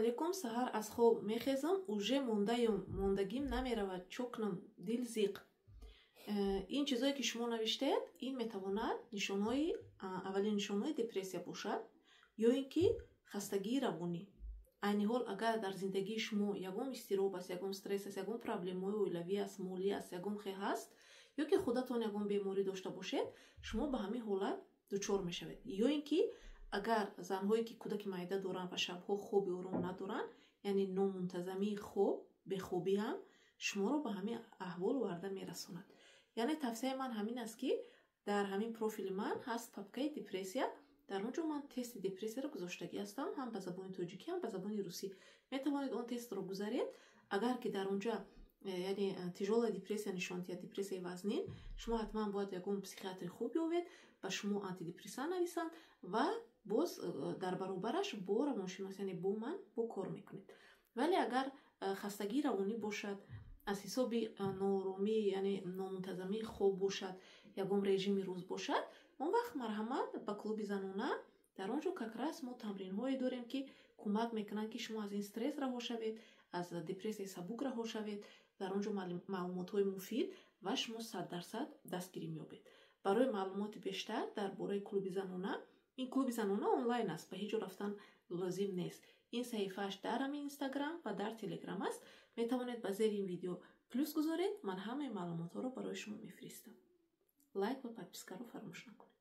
алейкум. Саҳар аз хоб мехезам, уже мондагим намеравад, чо кунам, дил зиқ. Ин чизое ки шумо навиштед, ин метавонад нишонҳои аввалин нишонҳои депрессия бошад ё ин ки хастагии равонӣ. Айни ҳол агар дар зиндагии шумо ягон изтироб аст, ягон стресс аст, ягон проблемаҳои оилавӣ аст, молӣ аст, ягон хеҳ аст, ё ки худатон ягон беморӣ дошта бошед, шумо ба ҳамин ҳолат дучор мешавед. Ё ин ки агар занҳое ки кӯдаки маъида доранд ва шабҳо хоби ором надоранд, яъне номунтазамии хоб, бехобӣ ҳам шуморо ба ҳамин аҳвол варда мерасонад. яъне тавсияи ман ҳамин аст ки дар ҳамин профили ман ҳаст папкаи депрессия. дар он ҷо ман тести депрессияро гузоштагӣ ҳастам, ҳам ба забони тоҷикӣ, ҳам ба забони русӣ. Метавонед он тестро гузаред. Агар ки дар он ҷо яъне тиҷолая депрессия нишонад ё депрессияи вазнин, шумо ҳатман бояд ягон психиатри хуб ёбед, ба шумо антидепрессан нависанд ва боз дар баробараш бо равоншинос, яъне бо ман бо кор мекунед. Вале агар хастагии равонӣ бошад, аз ҳисоби нооромӣ, яъне номунтазамии хоб бошад, ягон режими рӯз бошад, он вақт марҳамат ба клуби занона. дар он ҷо какрас мо тамринҳое дорем ки кӯмак мекунанд ки шумо аз ин стресс раҳо шавед, аз депрессияи сабук раҳо шавед. дар он ҷо маълумотҳои муфид ва шумо 100% дастгирӣ меёбед. барои маълумоти бештар дар бораи клуби занона, ин клуби занона онлайн аст, ба ҳеҷ ҷо рафтан лозим нест. ин саҳифааш дар ҳамин инстаграм ва дар телеграм аст. метавонед ба зери ин видео плюс гузоред, ман ҳамаи маълумотҳоро барои шумо мефиристам. лайк ва подпискаро фаромӯш накунед.